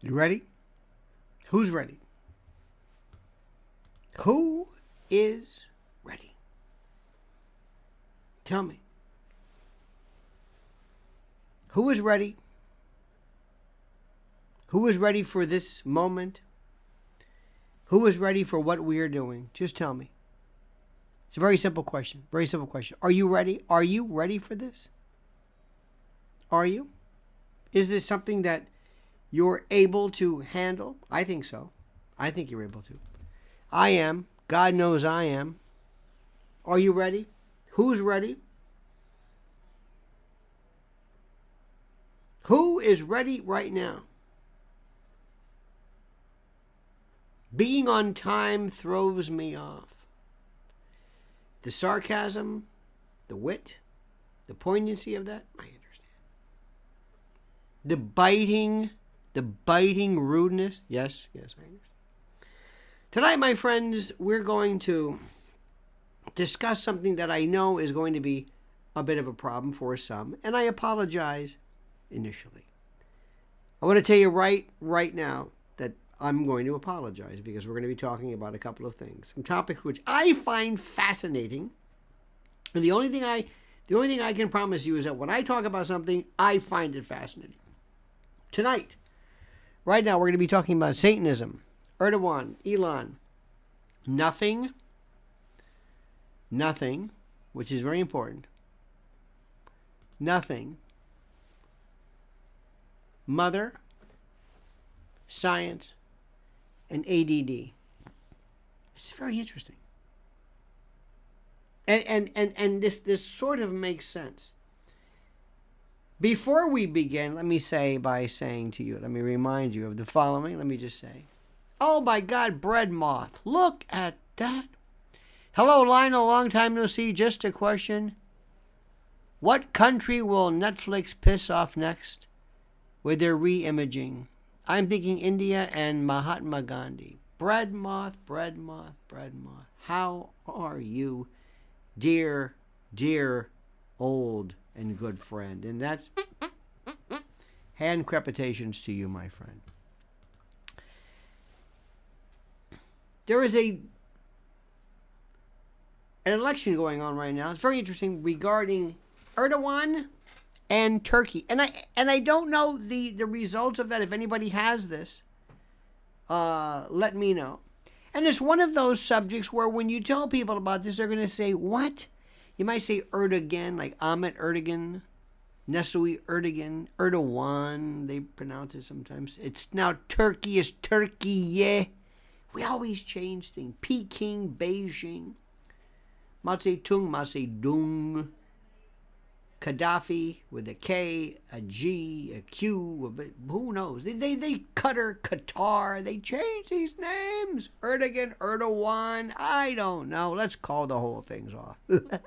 You ready? Who's ready? Who is ready? Tell me. Who is ready? Who is ready for this moment? Who is ready for what we are doing? Just tell me. It's a very simple question. Very simple question. Are you ready? Are you ready for this? Are you? Is this something that you're able to handle? I think so. I think you're able to. I am. God knows I am. Are you ready? Who's ready? Who is ready right now? Being on time throws me off. The sarcasm, the wit, the poignancy of that, I understand. The biting rudeness, yes, I understand. Tonight, my friends, we're going to discuss something that I know is going to be a bit of a problem for some, and I apologize initially. I want to tell you right now that I'm going to apologize because we're going to be talking about a couple of things, some topics which I find fascinating. And the only thing I can promise you is that when I talk about something, I find it fascinating. Tonight, right now, we're going to be talking about Satanism, Erdoğan, Elon. Nothing, which is very important. Nothing. Mother, science, and ADD. It's very interesting. And this sort of makes sense. Before we begin, let me remind you of the following. Let me just say, oh my God, bread moth. Look at that. Hello, Lionel, long time no see. Just a question. What country will Netflix piss off next with their re-imaging? I'm thinking India and Mahatma Gandhi. Bread moth. How are you, dear old and good friend? And that's hand crepitations to you, my friend. There is an election going on right now. It's very interesting regarding Erdoğan and Turkey. And I don't know the results of that. If anybody has this, let me know. And it's one of those subjects where when you tell people about this, they're going to say, what? You might say Erdogan, like Ahmet Erdogan, Nesui Erdogan, Erdoğan, they pronounce it sometimes. It's now Turkey, is Turkey, yeah. We always change things. Peking, Beijing, Mao Zedong, Gaddafi with a K, a G, a Q, who knows? They Qatar, they change these names. Erdogan, Erdoğan, I don't know. Let's call the whole things off. But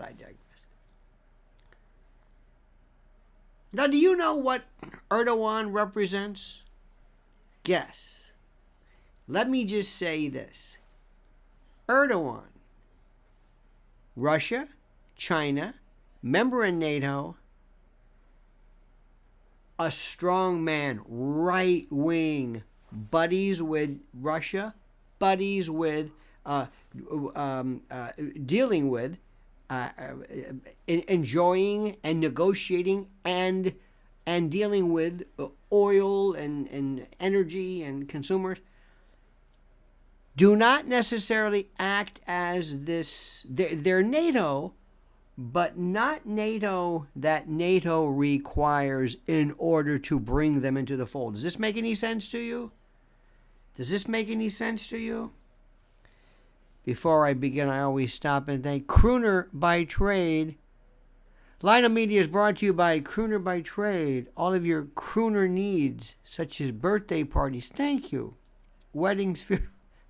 I digress. Now, do you know what Erdoğan represents? Guess. Let me just say this. Erdoğan, Russia, China, member in NATO, a strong man, right wing, buddies with Russia, buddies with, dealing with, enjoying and negotiating and dealing with oil and energy and consumers. Do not necessarily act as this. They're NATO, but not NATO that NATO requires in order to bring them into the fold. Does this make any sense to you? Before I begin, I always stop and thank Crooner by Trade. Lionel Media is brought to you by Crooner by Trade. All of your crooner needs, such as birthday parties, thank you. Weddings,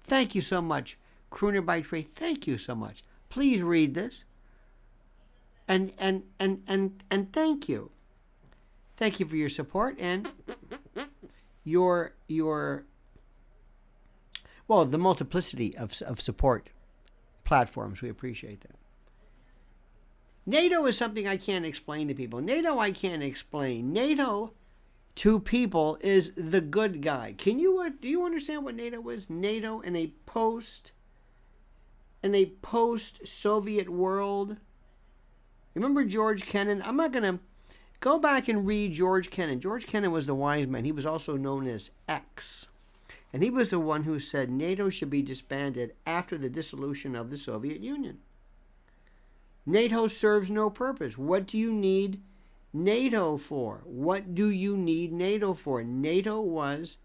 thank you so much. Crooner by Trade, thank you so much. Please read this. And thank you. Thank you for your support and your the multiplicity of support platforms. We appreciate that. NATO is something I can't explain to people. NATO I can't explain. NATO to people is the good guy. Do you understand what NATO is? NATO in a post-Soviet world. Remember George Kennan? I'm not going to go back and read George Kennan. George Kennan was the wise man. He was also known as X. And he was the one who said NATO should be disbanded after the dissolution of the Soviet Union. NATO serves no purpose. What do you need NATO for? What do you need NATO for? NATO was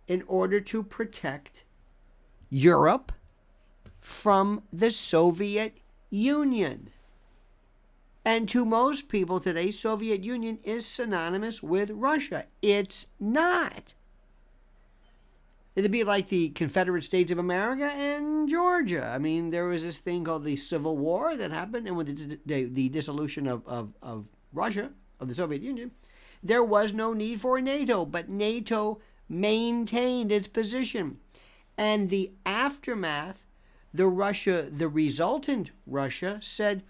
in order to protect Europe from the Soviet Union. And to most people today, Soviet Union is synonymous with Russia. It's not. It'd be like the Confederate States of America and Georgia. I mean, there was this thing called the Civil War that happened, and with the dissolution of Russia, of the Soviet Union, there was no need for NATO, but NATO maintained its position. And the aftermath, the resultant Russia said,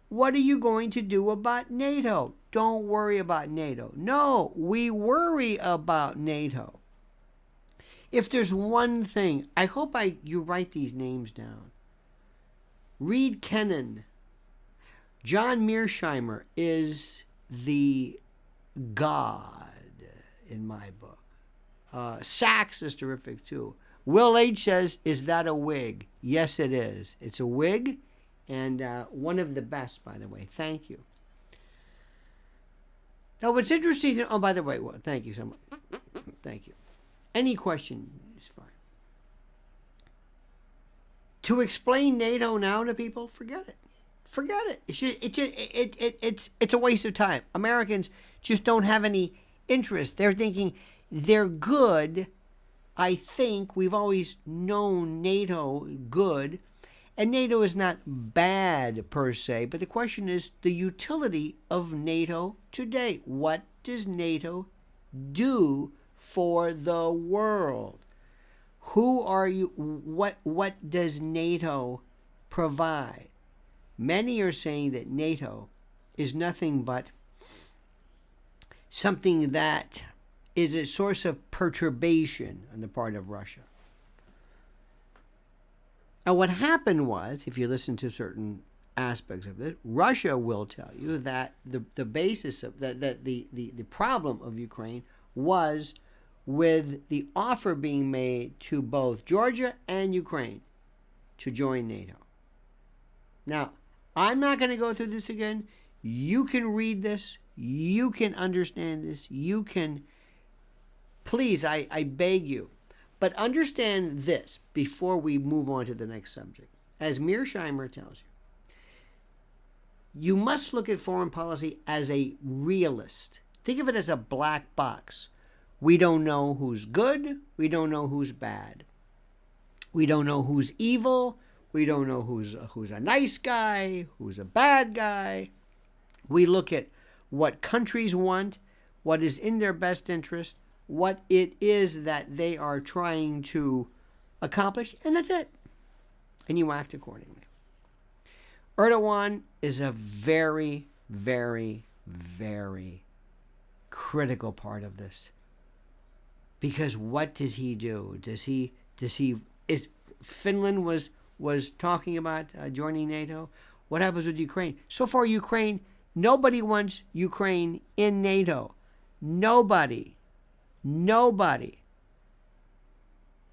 what are you going to do about NATO? Don't worry about NATO. No, we worry about NATO. If there's one thing, I hope you write these names down. Read Kennan. John Mearsheimer is the god in my book. Sachs is terrific too. Will H. says, is that a wig? Yes, it is. It's a wig, and one of the best, by the way. Thank you. Now, what's interesting, by the way, well, thank you so much. Thank you. Any question is fine. To explain NATO now to people, forget it. Forget it. It's a waste of time. Americans just don't have any interest. They're thinking they're good. I think we've always known NATO good, and NATO is not bad per se, but the question is the utility of NATO today. What does NATO do for the world? Who are you? What does NATO provide? Many are saying that NATO is nothing but something that is a source of perturbation on the part of Russia. Now, what happened was, if you listen to certain aspects of it, Russia will tell you that the basis of that the problem of Ukraine was with the offer being made to both Georgia and Ukraine to join NATO. Now, I'm not going to go through this again. You can read this. You can understand this. You can, please, I beg you. But understand this before we move on to the next subject. As Mearsheimer tells you must look at foreign policy as a realist. Think of it as a black box. We don't know who's good. We don't know who's bad. We don't know who's evil. We don't know who's a nice guy, who's a bad guy. We look at what countries want, what is in their best interest, what it is that they are trying to accomplish, and that's it. And you act accordingly. Erdoğan is a very, very, very critical part of this. Because what does he do? Finland was talking about joining NATO. What happens with Ukraine? So far, Ukraine, nobody wants Ukraine in NATO. Nobody.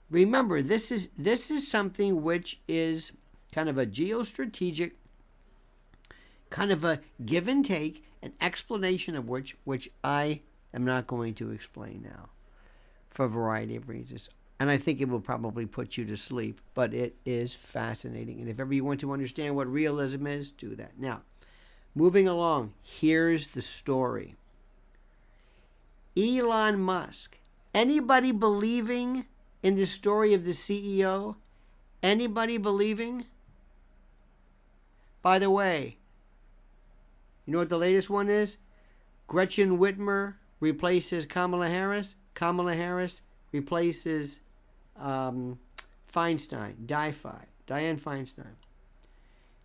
Remember, this is something which is kind of a geostrategic, kind of a give and take, an explanation of which I am not going to explain now for a variety of reasons. And I think it will probably put you to sleep, but it is fascinating. And if ever you want to understand what realism is, do that. Now, moving along, here's the story. Elon Musk. Anybody believing in the story of the CEO? Anybody believing? By the way, you know what the latest one is? Gretchen Whitmer replaces Kamala Harris. Kamala Harris replaces Dianne Feinstein. Did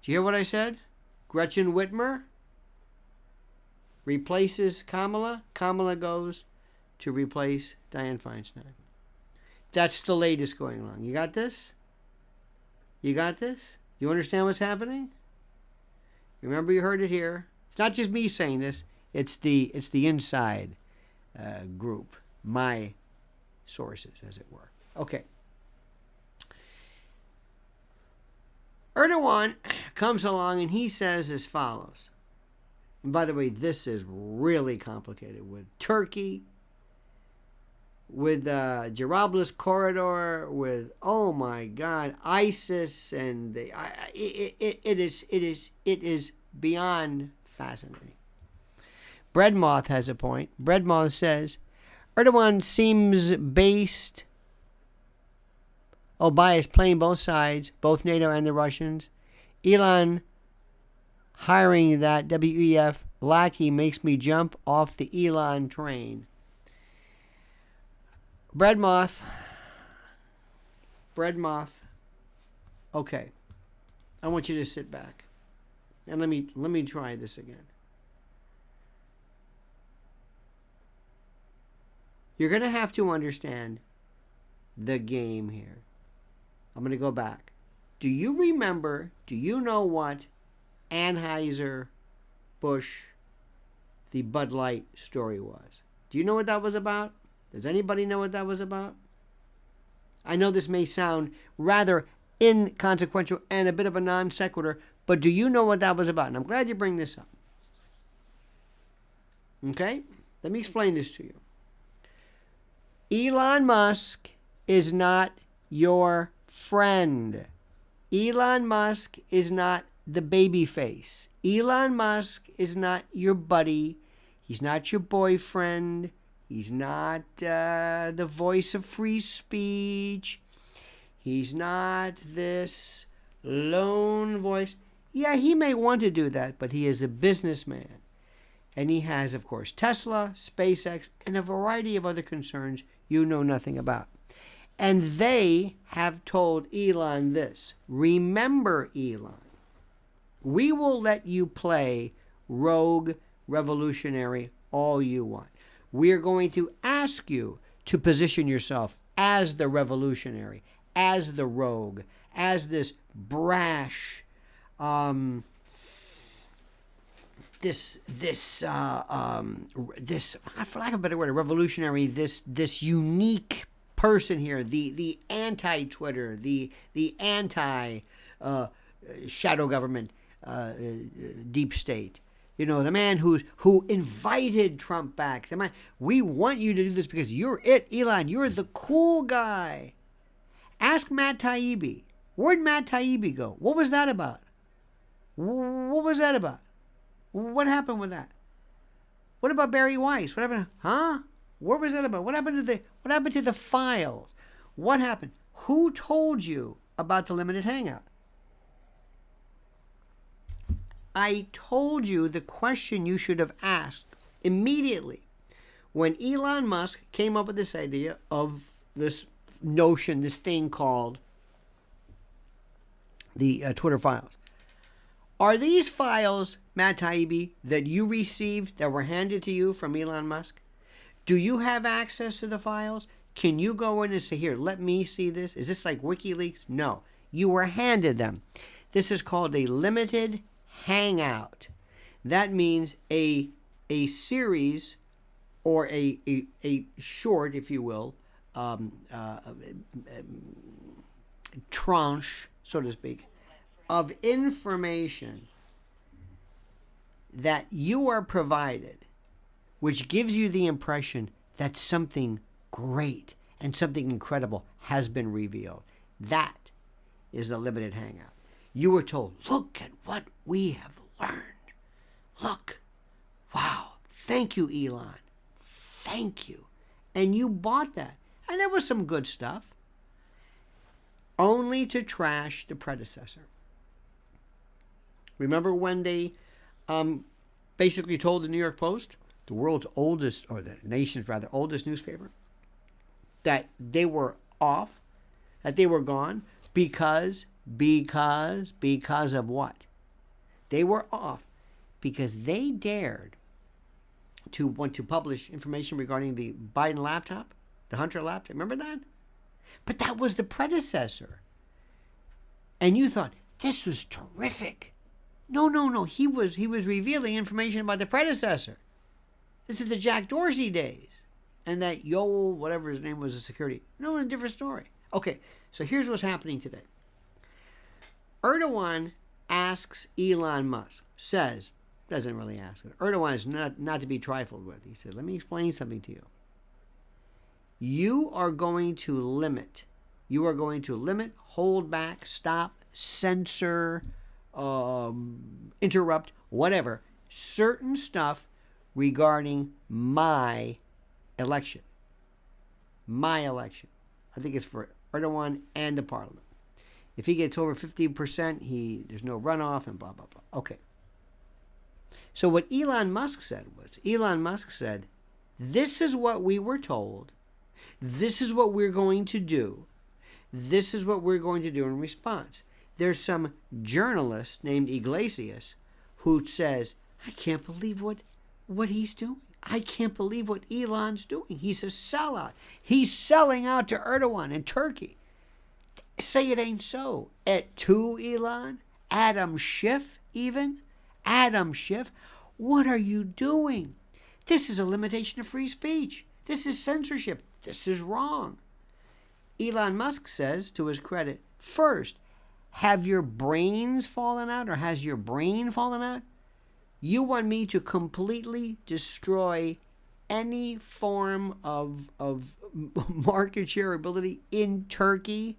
you hear what I said? Gretchen Whitmer replaces Kamala. Kamala goes to replace Dianne Feinstein. That's the latest going along. You got this? You got this? You understand what's happening? Remember, you heard it here. It's not just me saying this. It's the inside group, my sources, as it were. Okay. Erdoğan comes along and he says as follows. And by the way, this is really complicated with Turkey, with the Jarablus corridor, with, oh my God, ISIS, and it is beyond fascinating. Breadmoth has a point. Breadmoth says Erdoğan seems biased, playing both sides, both NATO and the Russians. Elon hiring that WEF lackey makes me jump off the Elon train. Breadmoth. Okay. I want you to sit back. And let me try this again. You're going to have to understand the game here. I'm going to go back. Do you know what Anheuser-Busch, the Bud Light story was? Do you know what that was about? Does anybody know what that was about? I know this may sound rather inconsequential and a bit of a non sequitur, but do you know what that was about? And I'm glad you bring this up. Okay? Let me explain this to you. Elon Musk is not your friend. Elon Musk is not the baby face. Elon Musk is not your buddy. He's not your boyfriend. He's not the voice of free speech. He's not this lone voice. Yeah, he may want to do that, but he is a businessman. And he has, of course, Tesla, SpaceX, and a variety of other concerns you know nothing about. And they have told Elon this. Remember, Elon, we will let you play rogue revolutionary all you want. We are going to ask you to position yourself as the revolutionary, as the rogue, as this brash, this for lack of a better word, a revolutionary, this unique person here, the anti-Twitter, the anti shadow government, deep state. You know, the man who invited Trump back. The man, we want you to do this because you're it, Elon. You're the cool guy. Ask Matt Taibbi. Where'd Matt Taibbi go? What was that about? What was that about? What happened with that? What about Barry Weiss? What happened? Huh? What was that about? What happened to the files? What happened? Who told you about the limited hangout? I told you the question you should have asked immediately when Elon Musk came up with this idea of this notion, this thing called the Twitter files. Are these files, Matt Taibbi, that you received, that were handed to you from Elon Musk? Do you have access to the files? Can you go in and say, here, let me see this? Is this like WikiLeaks? No. You were handed them. This is called a limited hangout. That means a series or a short, if you will, tranche, so to speak, of information that you are provided, which gives you the impression that something great and something incredible has been revealed. That is the limited hangout. You were told, look at what we have learned. Look. Wow. Thank you, Elon. Thank you. And you bought that. And there was some good stuff. Only to trash the predecessor. Remember when they basically told the New York Post, the world's oldest, or the nation's rather oldest newspaper, that they were off, that they were gone because of what? They were off because they dared to want to publish information regarding the Biden laptop, the Hunter laptop. Remember that? But that was the predecessor. And you thought, this was terrific. No. He was revealing information about the predecessor. This is the Jack Dorsey days. And that Yoel, whatever his name was, a security. No, a different story. Okay, so here's what's happening today. Erdoğan asks Elon Musk, doesn't really ask it. Erdoğan is not to be trifled with. He said, let me explain something to you. You are going to limit, hold back, stop, censor, interrupt, whatever, certain stuff regarding my election. I think it's for Erdoğan and the parliament. If he gets over 50%, there's no runoff and blah, blah, blah. Okay. So what Elon Musk said, this is what we were told. This is what we're going to do. This is what we're going to do in response. There's some journalist named Iglesias who says, I can't believe what he's doing. I can't believe what Elon's doing. He's a sellout. He's selling out to Erdoğan and Turkey. Say it ain't so. To Elon, Adam Schiff even. Adam Schiff, what are you doing? This is a limitation of free speech. This is censorship. This is wrong. Elon Musk says, to his credit, first, have your brains fallen out, or has your brain fallen out? You want me to completely destroy any form of market share ability in Turkey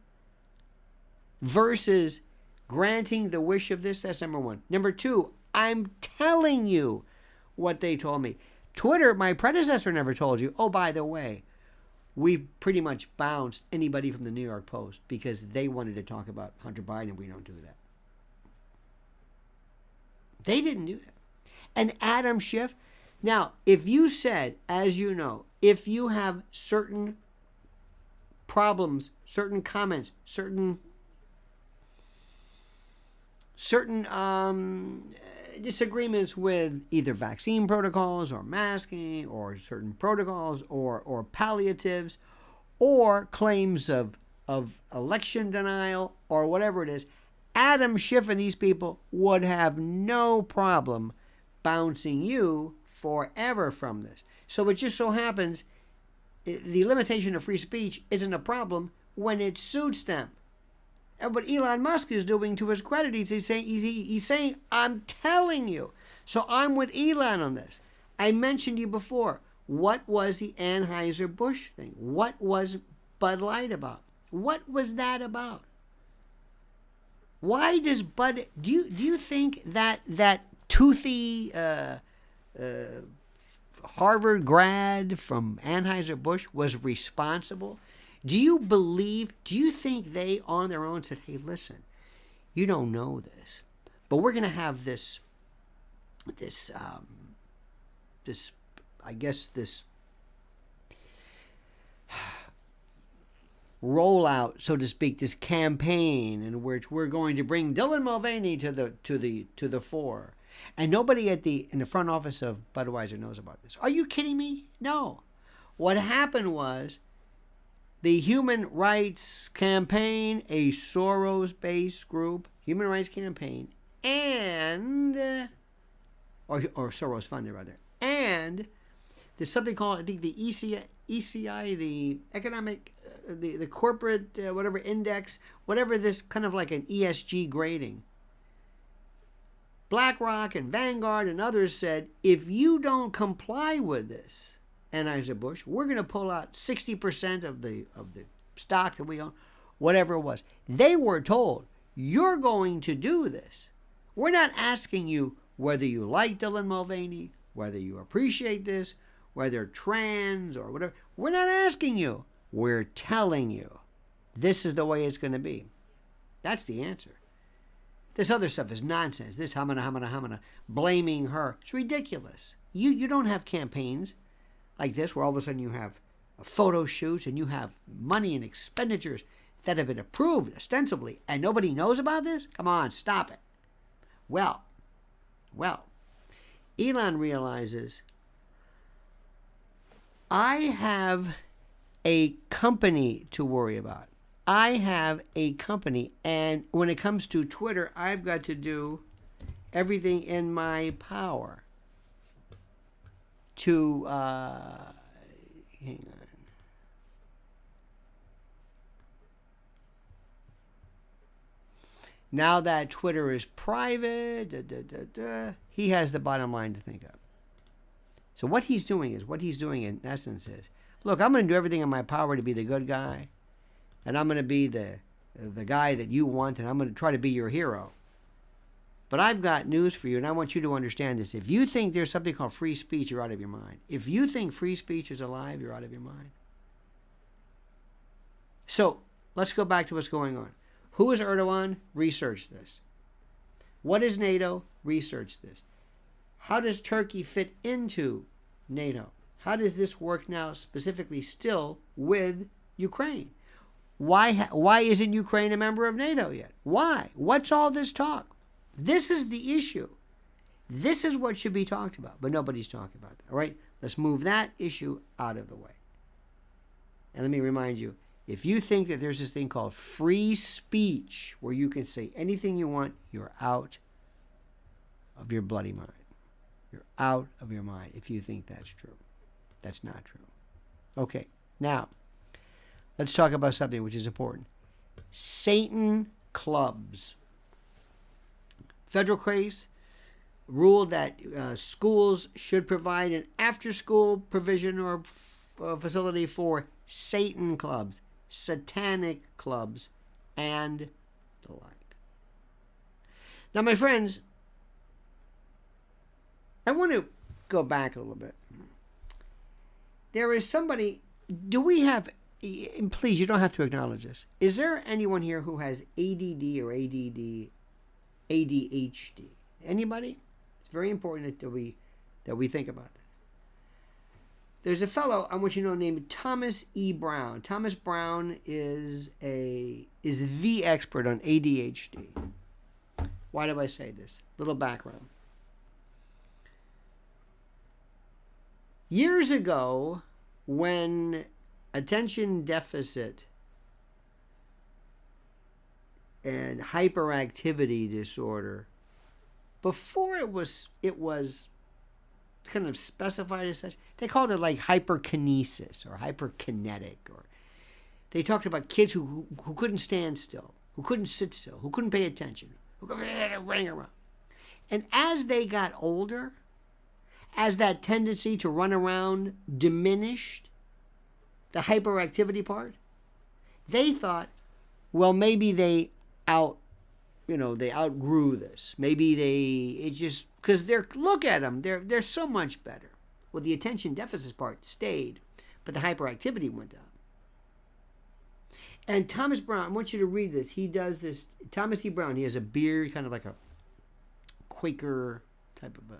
versus granting the wish of this? That's number one. Number two, I'm telling you what they told me. Twitter, my predecessor, never told you. Oh, by the way, we pretty much bounced anybody from the New York Post because they wanted to talk about Hunter Biden, and we don't do that. They didn't do that. And Adam Schiff, now, if you said, as you know, if you have certain problems, certain comments, certain disagreements with either vaccine protocols or masking or certain protocols or palliatives or claims of election denial or whatever it is, Adam Schiff and these people would have no problem bouncing you forever from this. So it just so happens the limitation of free speech isn't a problem when it suits them. And what Elon Musk is doing, to his credit, he's saying, I'm telling you. So I'm with Elon on this. I mentioned to you before, what was the Anheuser-Busch thing? What was Bud Light about? What was that about? Why does Bud... Do you think that toothy Harvard grad from Anheuser-Busch was responsible? Do you think they on their own said, hey, listen, you don't know this, but we're going to have this rollout, so to speak, this campaign in which we're going to bring Dylan Mulvaney to the fore. And nobody in the front office of Budweiser knows about this. Are you kidding me? No. What happened was the Human Rights Campaign, a Soros-based group, Human Rights Campaign, and or Soros funded rather, and there's something called, I think, the ECI, the economic, the corporate whatever index, whatever, this kind of like an ESG grading. BlackRock and Vanguard and others said, if you don't comply with this, Anheuser-Busch, we're going to pull out 60% of the stock that we own, whatever it was. They were told, you're going to do this. We're not asking you whether you like Dylan Mulvaney, whether you appreciate this, whether trans or whatever. We're not asking you. We're telling you. This is the way it's going to be. That's the answer. This other stuff is nonsense. This hamana, blaming her. It's ridiculous. You don't have campaigns like this where all of a sudden you have photo shoots and you have money and expenditures that have been approved ostensibly and nobody knows about this? Come on, stop it. Well, Elon realizes I have a company to worry about. I have a company, and when it comes to Twitter, I've got to do everything in my power to hang on. Now that Twitter is private, he has the bottom line to think of. So what he's doing in essence is, look, I'm going to do everything in my power to be the good guy, and I'm going to be the guy that you want, and I'm going to try to be your hero. But I've got news for you, and I want you to understand this. If you think there's something called free speech, you're out of your mind. If you think free speech is alive, you're out of your mind. So let's go back to what's going on. Who is Erdoğan? Research this. What is NATO? Research this. How does Turkey fit into NATO? How does this work now specifically still with Ukraine? Why isn't Ukraine a member of NATO yet? Why? What's all this talk? This is the issue. This is what should be talked about, but nobody's talking about that. All right? Let's move that issue out of the way. And let me remind you, if you think that there's this thing called free speech where you can say anything you want, you're out of your bloody mind. You're out of your mind if you think that's true. That's not true. Okay, now, let's talk about something which is important. Satan clubs. Federal case ruled that schools should provide an after-school provision or facility for Satan clubs, satanic clubs, and the like. Now, my friends, I want to go back a little bit. There is somebody, do we have, and please, you don't have to acknowledge this. Is there anyone here who has ADD or ADHD? Anybody? It's very important that we think about this. There's a fellow I want you to know named Thomas E. Brown. Thomas Brown is the expert on ADHD. Why do I say this? Little background. Years ago, when attention deficit and hyperactivity disorder, before it was kind of specified as such, they called it like hyperkinesis or hyperkinetic, or they talked about kids who couldn't stand still, who couldn't sit still, who couldn't pay attention, who could running around. And as they got older, as that tendency to run around diminished, the hyperactivity part, they thought, well, maybe they outgrew this. Maybe because look at them, they're so much better. Well, the attention deficit part stayed, but the hyperactivity went up. And Thomas Brown, I want you to read this. He does this. Thomas E. Brown, he has a beard, kind of like a Quaker type of a.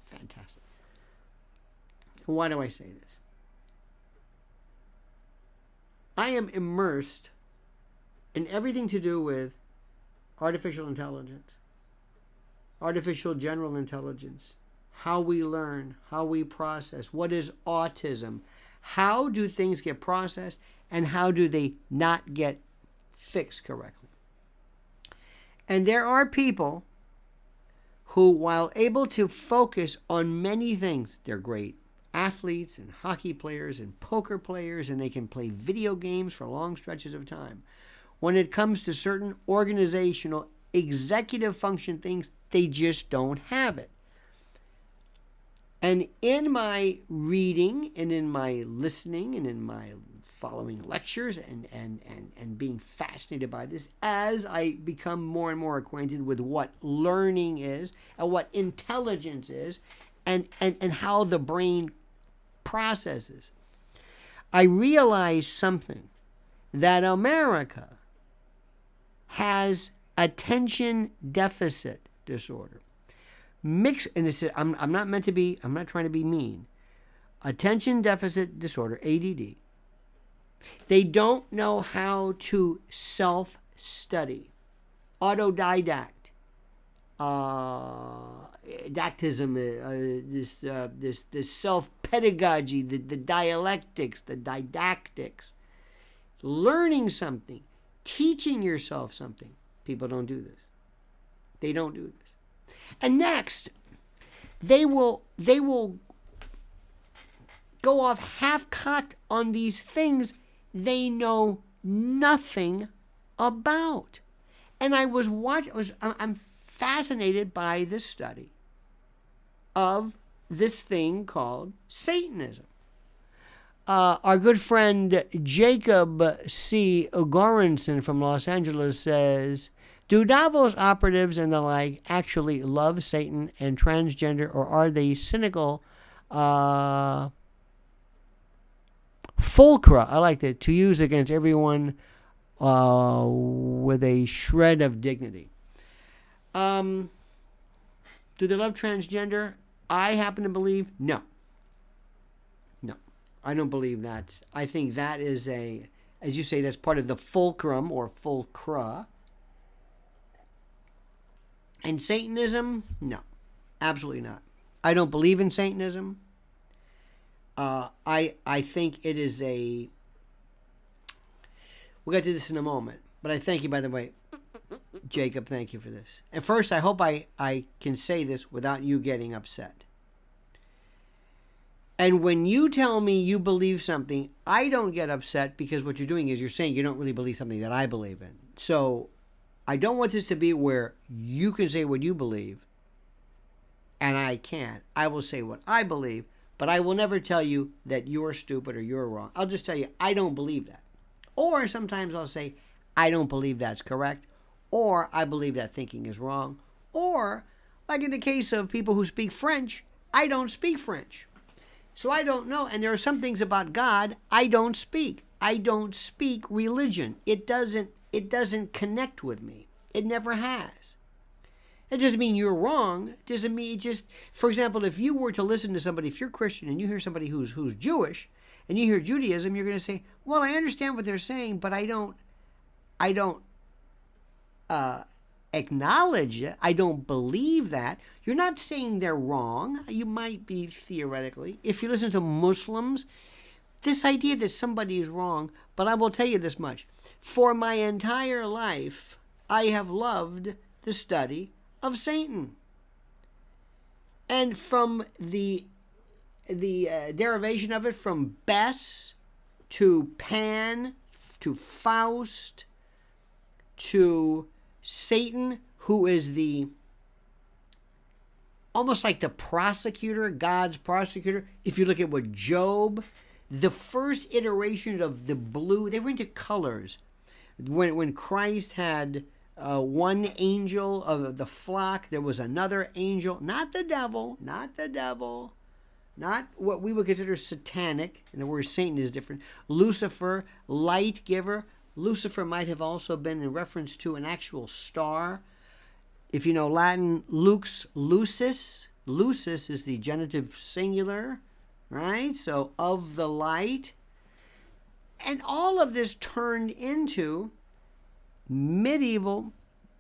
Fantastic. Why do I say this? I am immersed in everything to do with artificial intelligence, artificial general intelligence, how we learn, how we process, what is autism, how do things get processed, and how do they not get fixed correctly. And there are people who, while able to focus on many things, they're great athletes and hockey players and poker players, and they can play video games for long stretches of time. When it comes to certain organizational, executive function things, they just don't have it. And in my reading and in my listening and in my following lectures and being fascinated by this, as I become more and more acquainted with what learning is and what intelligence is and how the brain processes, I realize something, that America has attention deficit disorder. And this is, I'm not trying to be mean. Attention deficit disorder, ADD. They don't know how to self-study, autodidact, dactism, this self-pedagogy, the dialectics, the didactics, learning something, teaching yourself something. People don't do this. They don't do this. And next, they will go off half-cocked on these things they know nothing about. And I'm fascinated by this study of this thing called Satanism. Our good friend Jacob C. Goranson from Los Angeles says, do Davos operatives and the like actually love Satan and transgender, or are they cynical fulcra, I like that, to use against everyone with a shred of dignity? Do they love transgender? I happen to believe no. No, I don't believe that. I think that is as you say, that's part of the fulcrum or fulcra. And Satanism? No, absolutely not. I don't believe in Satanism. I think it is we'll get to this in a moment, but I thank you, by the way, Jacob, thank you for this. And first, I hope I can say this without you getting upset. And when you tell me you believe something, I don't get upset, because what you're doing is you're saying you don't really believe something that I believe in. So I don't want this to be where you can say what you believe and I can't. I will say what I believe, but I will never tell you that you're stupid or you're wrong. I'll just tell you I don't believe that. Or sometimes I'll say I don't believe that's correct, or I believe that thinking is wrong. Or, like in the case of people who speak French, I don't speak French. So I don't know. And there are some things about God I don't speak. I don't speak religion. It doesn't connect with me. It never has. It doesn't mean you're wrong. It doesn't mean for example, if you were to listen to somebody, if you're Christian and you hear somebody who's Jewish and you hear Judaism, you're going to say, well, I understand what they're saying, but I don't acknowledge it. I don't believe that. You're not saying they're wrong. You might be theoretically. If you listen to Muslims, this idea that somebody is wrong, but I will tell you this much. For my entire life, I have loved the study of Satan. And from the derivation of it, from Bess to Pan to Faust to Satan, who is almost like the prosecutor, God's prosecutor. If you look at what Job, the first iteration of the blue, they were into colors. When Christ had one angel of the flock, there was another angel, not the devil, not what we would consider satanic, and the word Satan is different. Lucifer, light giver. Lucifer might have also been in reference to an actual star. If you know Latin, lux, lucis. Lucis is the genitive singular, right? So, of the light. And all of this turned into medieval,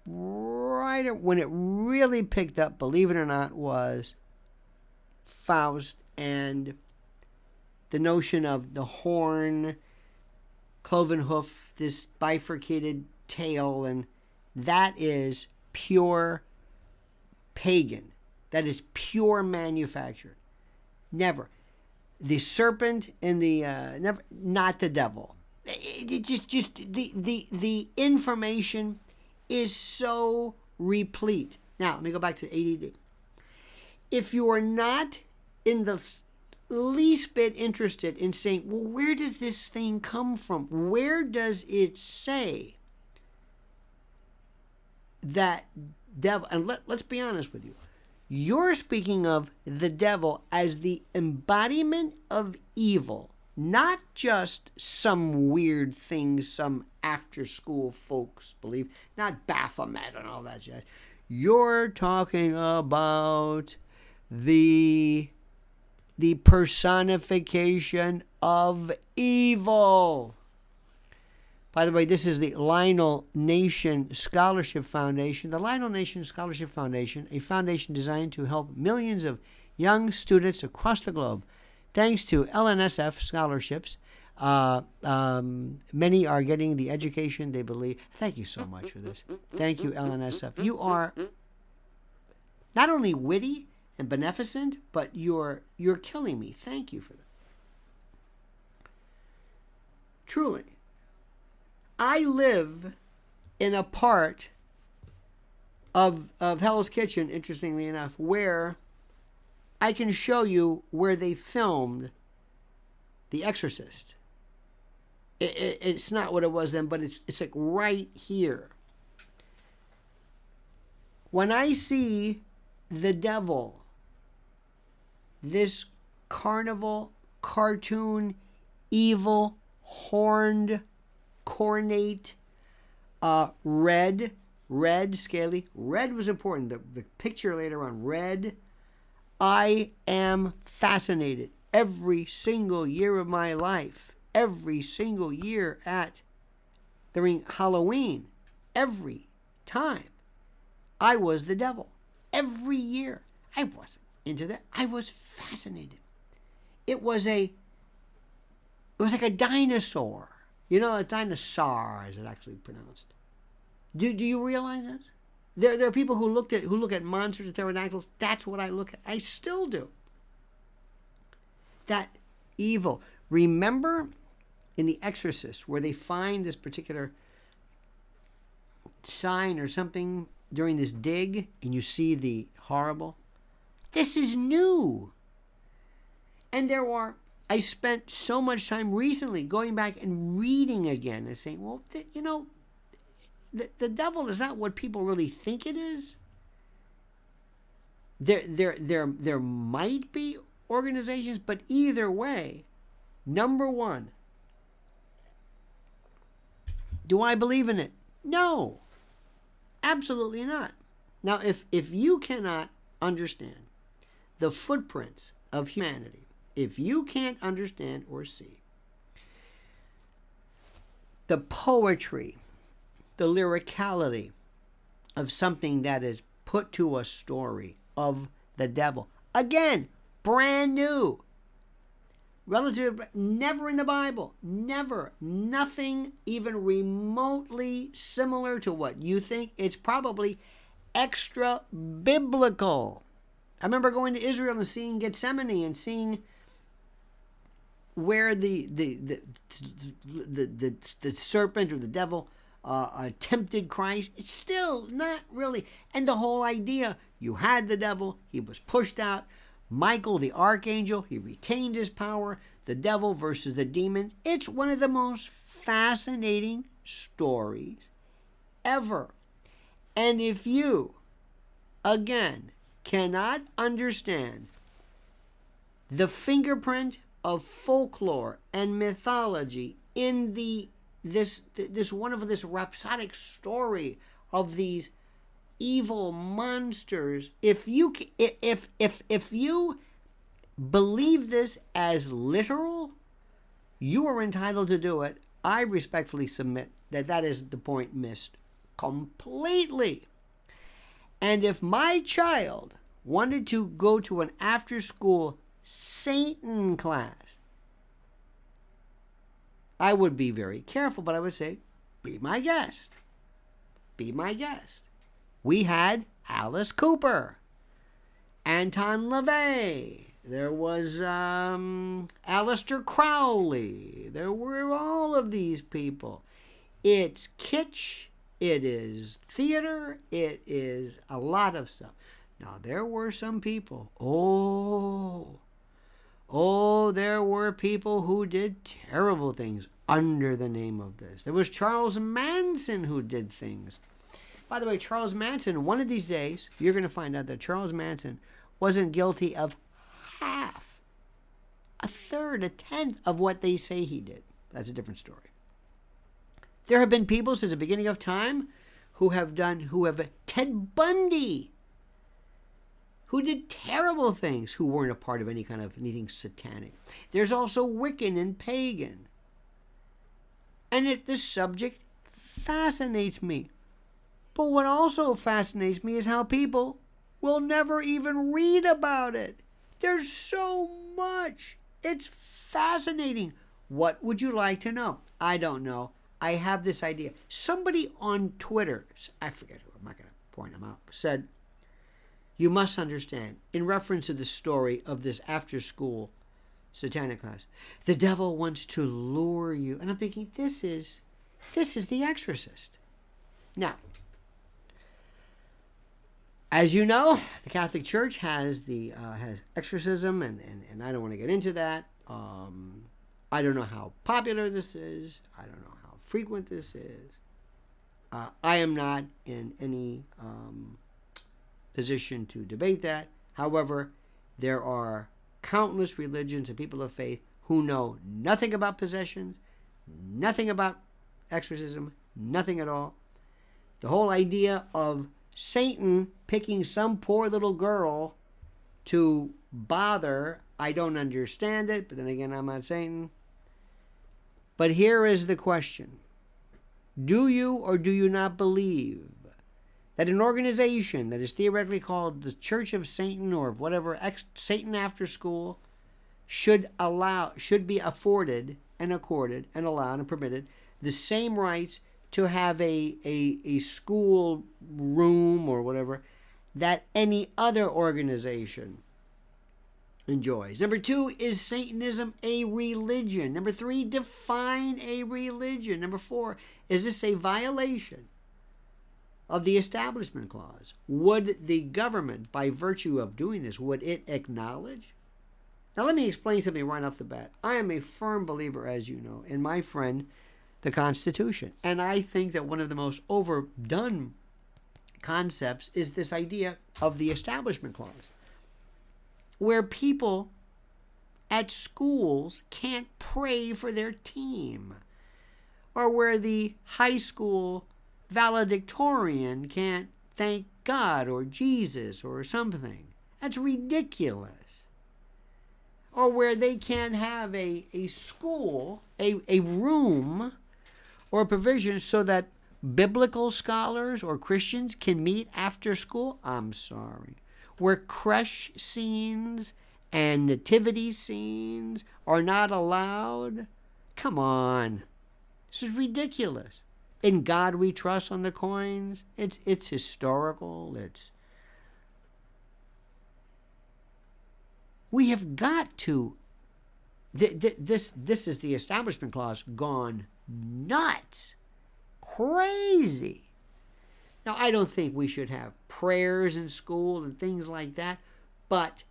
right when it really picked up, believe it or not, was Faust and the notion of the horn, cloven hoof, this bifurcated tail, and that is pure pagan. That is pure manufactured. Never. The serpent and the never, not the devil. It just the information is so replete. Now let me go back to ADD. If you are not in the least bit interested in saying, well, where does this thing come from? Where does it say that devil? And let's be honest with you. You're speaking of the devil as the embodiment of evil, not just some weird thing some after-school folks believe, not Baphomet and all that jazz. You're talking about the personification of evil. By the way, this is the LionelNation Scholarship Foundation. The LionelNation Scholarship Foundation, a foundation designed to help millions of young students across the globe. Thanks to LNSF scholarships, many are getting the education they believe. Thank you so much for this. Thank you, LNSF. You are not only witty and beneficent, but you're killing me. Thank you for that. Truly. I live in a part of Hell's Kitchen, interestingly enough, where I can show you where they filmed The Exorcist. It's not what it was then, but it's like right here. When I see the devil, this carnival, cartoon, evil, horned, cornate, red, scaly. Red was important. The picture later on, red. I am fascinated every single year of my life. Every single year during Halloween. Every time. I was the devil. Every year. I wasn't into that. I was fascinated. It was like a dinosaur. You know, a dinosaur, as it actually pronounced. Do you realize this? There are people who look at monsters and pterodactyls. That's what I look at. I still do. That evil. Remember in The Exorcist where they find this particular sign or something during this dig, and you see the horrible. This is new. And I spent so much time recently going back and reading again and saying, well, the devil is not what people really think it is. There might be organizations, but either way, number one, do I believe in it? No, absolutely not. Now, if you cannot understand the footprints of humanity, if you can't understand or see the poetry, the lyricality of something that is put to a story of the devil, again, brand new, relative, never in the Bible, never, nothing even remotely similar to what you think. It's probably extra biblical. I remember going to Israel and seeing Gethsemane and seeing where the serpent or the devil tempted Christ. It's still not really. And the whole idea, you had the devil, he was pushed out. Michael, the archangel, he retained his power. The devil versus the demons. It's one of the most fascinating stories ever. And if you, again, cannot understand the fingerprint of folklore and mythology in this rhapsodic story of these evil monsters, if you believe this as literal, you are entitled to do it. I respectfully submit that is the point missed completely. And if my child wanted to go to an after-school Satan class, I would be very careful, but I would say, be my guest. Be my guest. We had Alice Cooper, Anton LaVey. There was Aleister Crowley. There were all of these people. It's kitsch. It is theater. It is a lot of stuff. Now, there were some people. There were people who did terrible things under the name of this. There was Charles Manson who did things. By the way, Charles Manson, one of these days, you're going to find out that Charles Manson wasn't guilty of half, a third, a tenth of what they say he did. That's a different story. There have been people since the beginning of time who have Ted Bundy, who did terrible things, who weren't a part of anything satanic. There's also Wiccan and pagan. And the subject fascinates me. But what also fascinates me is how people will never even read about it. There's so much. It's fascinating. What would you like to know? I don't know. I have this idea. Somebody on Twitter, I forget who, I'm not going to point them out, said, you must understand, in reference to the story of this after-school satanic class, the devil wants to lure you. And I'm thinking, this is The Exorcist. Now, as you know, the Catholic Church has has exorcism, and I don't want to get into that. I don't know how popular this is. I don't know how frequent this is. I am not in any position to debate that. However, there are countless religions and people of faith who know nothing about possessions, nothing about exorcism, nothing at all. The whole idea of Satan picking some poor little girl to bother, I don't understand it, but then again, I'm not Satan. But here is the question. Do you or do you not believe that an organization that is theoretically called the Church of Satan or whatever, Satan After School, should be afforded and accorded and allowed and permitted the same rights to have a school room or whatever that any other organization enjoys? Number 2, is Satanism a religion? Number 3, define a religion. Number 4, is this a violation of the Establishment Clause? Would the government, by virtue of doing this, would it acknowledge? Now let me explain something right off the bat. I am a firm believer, as you know, in my friend, the Constitution. And I think that one of the most overdone concepts is this idea of the Establishment Clause, where people at schools can't pray for their team, or where the high school valedictorian can't thank God or Jesus or something. That's ridiculous. Or where they can't have a school, a room, or a provision so that biblical scholars or Christians can meet after school. I'm sorry. Where creche scenes and nativity scenes are not allowed. Come on. This is ridiculous. In God we trust on the coins. It's historical. We have got to. This is the Establishment Clause gone nuts, crazy. Now, I don't think we should have prayers in school and things like that, but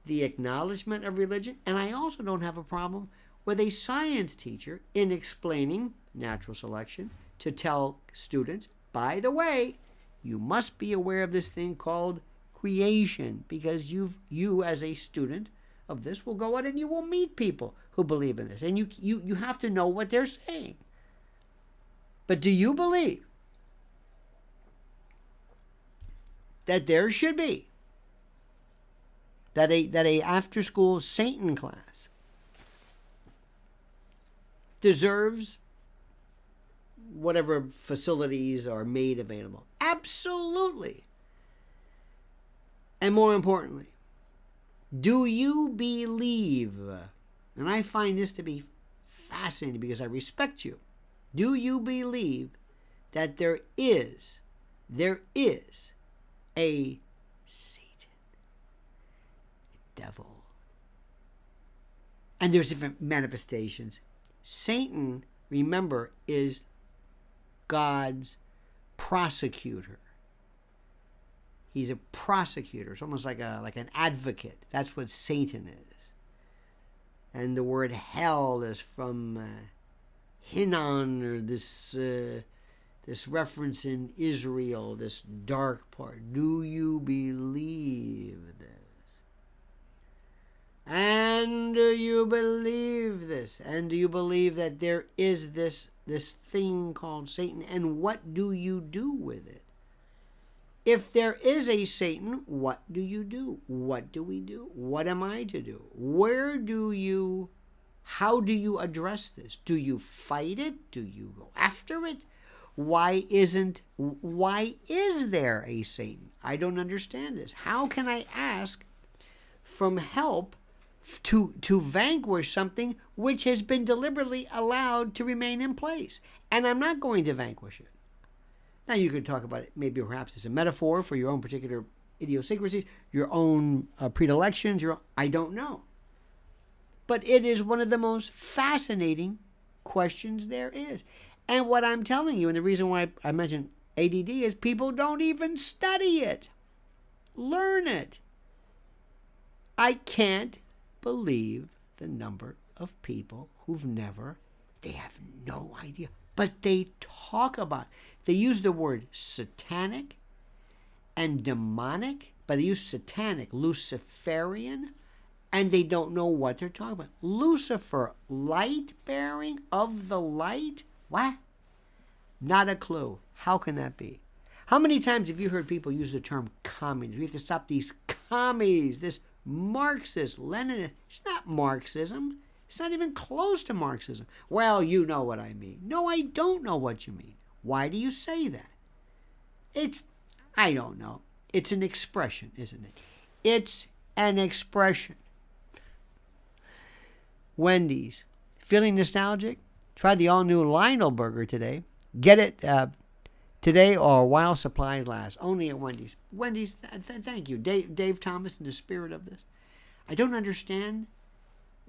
the acknowledgement of religion, and I also don't have a problem with a science teacher in explaining natural selection to tell students, by the way, you must be aware of this thing called creation, because you as a student of this will go out and you will meet people who believe in this, and you have to know what they're saying. But do you believe that there should be that a after school Satan class deserves whatever facilities are made available? Absolutely. And more importantly, do you believe, and I find this to be fascinating because I respect you, do you believe that there is a Satan, a devil? And there's different manifestations. Satan, remember, is God's prosecutor. He's a prosecutor. It's almost like an advocate. That's what Satan is. And the word hell is from Hinnon, or this reference in Israel, this dark part. Do you believe this? And do you believe this? And do you believe that there is this thing called Satan? And what do you do with it? If there is a Satan, what do you do? What do we do? What am I to do? Where do you How do you address this? Do you fight it? Do you go after it? Why is there a Satan? I don't understand this. How can I ask from help to vanquish something which has been deliberately allowed to remain in place? And I'm not going to vanquish it. Now, you could talk about it maybe perhaps as a metaphor for your own particular idiosyncrasies, your own predilections, I don't know. But it is one of the most fascinating questions there is. And what I'm telling you, and the reason why I mentioned ADD, is people don't even study it. Learn it. I can't believe the number of people they have no idea, but they talk about it. They use the word satanic and demonic, but they use satanic, Luciferian, and they don't know what they're talking about. Lucifer, light bearing of the light? What? Not a clue. How can that be? How many times have you heard people use the term communism? We have to stop these commies, this Marxist, Leninist. It's not Marxism. It's not even close to Marxism. Well, you know what I mean. No, I don't know what you mean. Why do you say that? I don't know. It's an expression, isn't it? It's an expression. Wendy's. Feeling nostalgic? Try the all-new Lionel burger today. Get it today or while supplies last. Only at Wendy's. Wendy's, thank you. Dave Thomas, in the spirit of this. I don't understand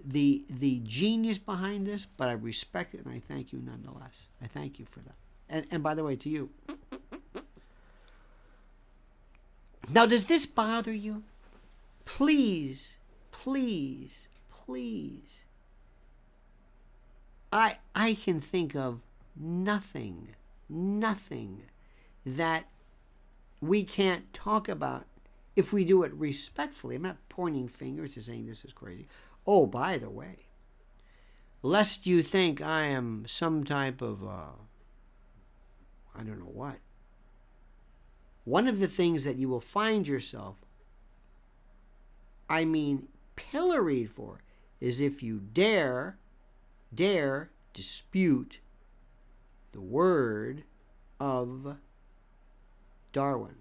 the genius behind this, but I respect it and I thank you nonetheless. I thank you for that. And by the way, to you. Now, does this bother you? Please, please, please. I can think of nothing that we can't talk about if we do it respectfully. I'm not pointing fingers and saying this is crazy. Oh, by the way, lest you think I am some type of, I don't know what. One of the things that you will find yourself, pilloried for, is if you dare dispute the word of Darwin.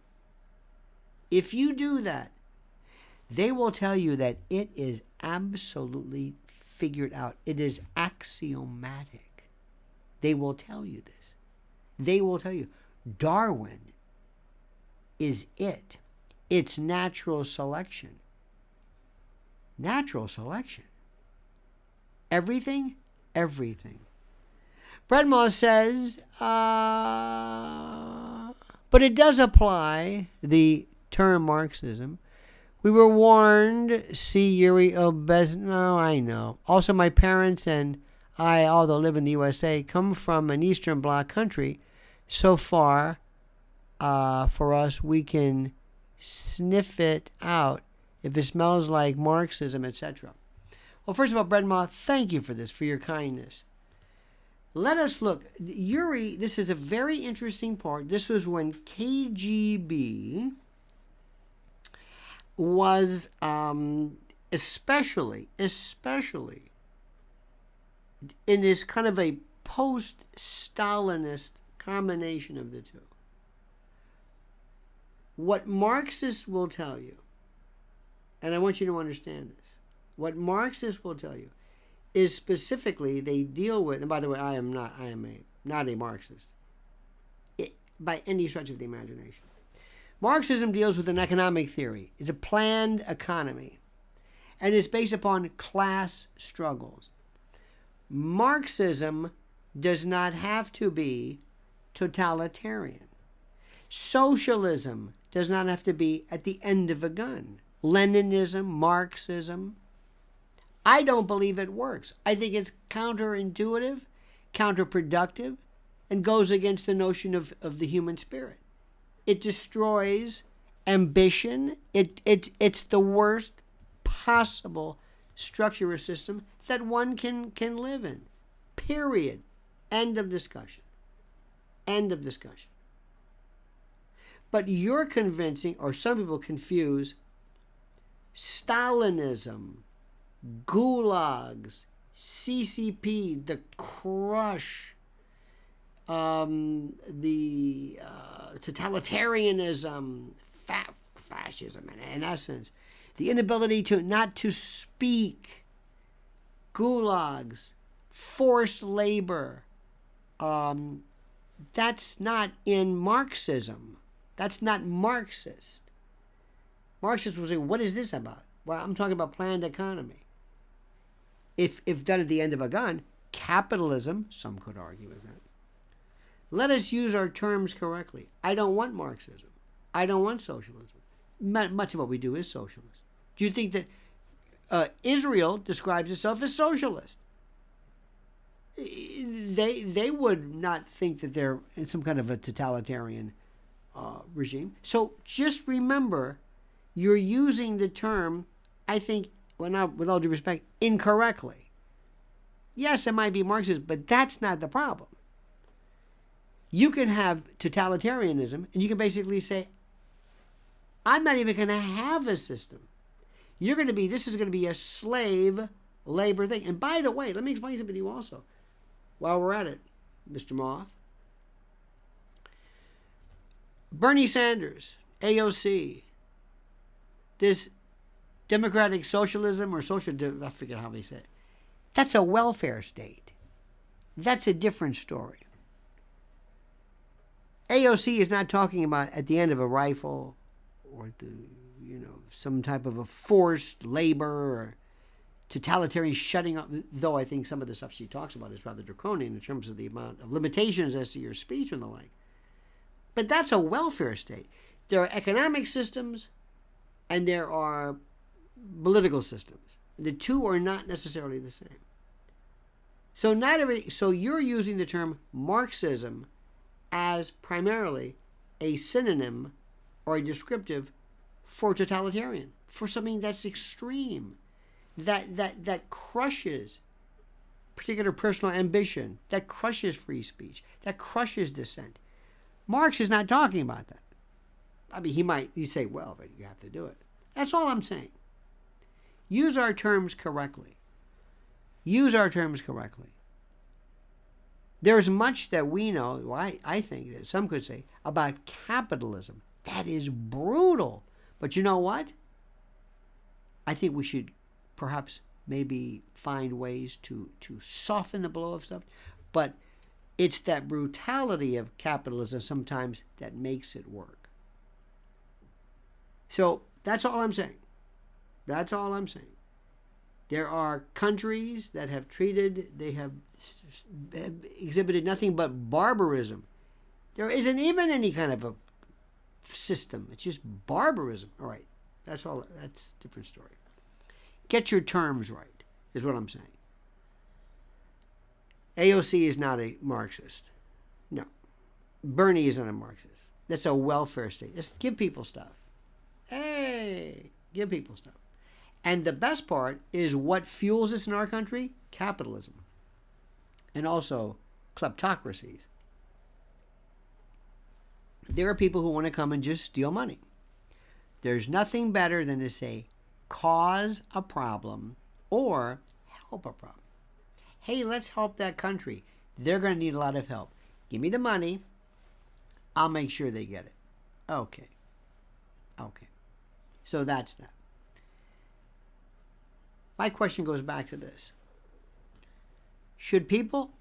If you do that, they will tell you that it is absolutely figured out. It is axiomatic. They will tell you this. They will tell you Darwin is it. It's natural selection. Natural selection. Everything. Bredmoss says, but it does apply, the term Marxism. We were warned, see Yuri Obez. No, I know. Also, my parents and I, although live in the USA, come from an Eastern Bloc country. So far, for us, we can sniff it out if it smells like Marxism, etc. Well, first of all, Bredmoth, thank you for this, for your kindness. Let us look. Yuri, this is a very interesting part. This was when KGB was especially in this kind of a post-Stalinist combination of the two. What Marxists will tell you, and I want you to understand this, what Marxists will tell you is specifically they deal with, and by the way, I am not a Marxist by any stretch of the imagination. Marxism deals with an economic theory. It's a planned economy, and it's based upon class struggles. Marxism does not have to be totalitarian. Socialism does not have to be at the end of a gun. Leninism, Marxism, I don't believe it works. I think it's counterintuitive, counterproductive, and goes against the notion of the human spirit. It destroys ambition. It's the worst possible structure or system that one can live in. Period. End of discussion. End of discussion. But you're convincing, or some people confuse, Stalinism, gulags, CCP, the crush, the totalitarianism, fascism, in essence, the inability not to speak, gulags, forced labor. That's not in Marxism. That's not Marxist. Marxists will say, what is this about? Well, I'm talking about planned economy. If done at the end of a gun, capitalism, some could argue is that. Let us use our terms correctly. I don't want Marxism. I don't want socialism. Much of what we do is socialist. Do you think that Israel describes itself as socialist? They would not think that they're in some kind of a totalitarian regime. So just remember, you're using the term, I think, well, not with all due respect, incorrectly. Yes, it might be Marxist, but that's not the problem. You can have totalitarianism, and you can basically say, I'm not even going to have a system. This is going to be a slave labor thing. And by the way, let me explain something to you also, while we're at it, Mr. Moth. Bernie Sanders, AOC, this democratic socialism or I forget how they say it. That's a welfare state. That's a different story. AOC is not talking about at the end of a rifle or some type of a forced labor or totalitarian shutting up, though I think some of the stuff she talks about is rather draconian in terms of the amount of limitations as to your speech and the like. But that's a welfare state. There are economic systems and there are political systems. The two are not necessarily the same. So you're using the term Marxism as primarily a synonym or a descriptive for totalitarian, for something that's extreme, that crushes particular personal ambition, that crushes free speech, that crushes dissent. Marx is not talking about that. I mean, he'd say, well, but you have to do it. That's all I'm saying. Use our terms correctly. Use our terms correctly. There's much that we know, I think, that some could say, about capitalism. That is brutal. But you know what? I think we should perhaps maybe find ways to soften the blow of stuff. But it's that brutality of capitalism sometimes that makes it work. So that's all I'm saying. That's all I'm saying. There are countries that have exhibited nothing but barbarism. There isn't even any kind of a system. It's just barbarism. All right. That's all. That's a different story. Get your terms right, is what I'm saying. AOC is not a Marxist. No. Bernie isn't a Marxist. That's a welfare state. Just give people stuff. Hey, give people stuff. And the best part is what fuels this in our country? Capitalism. And also kleptocracies. There are people who want to come and just steal money. There's nothing better than to say, cause a problem or help a problem. Hey, let's help that country. They're going to need a lot of help. Give me the money. I'll make sure they get it. Okay. So that's that. My question goes back to this.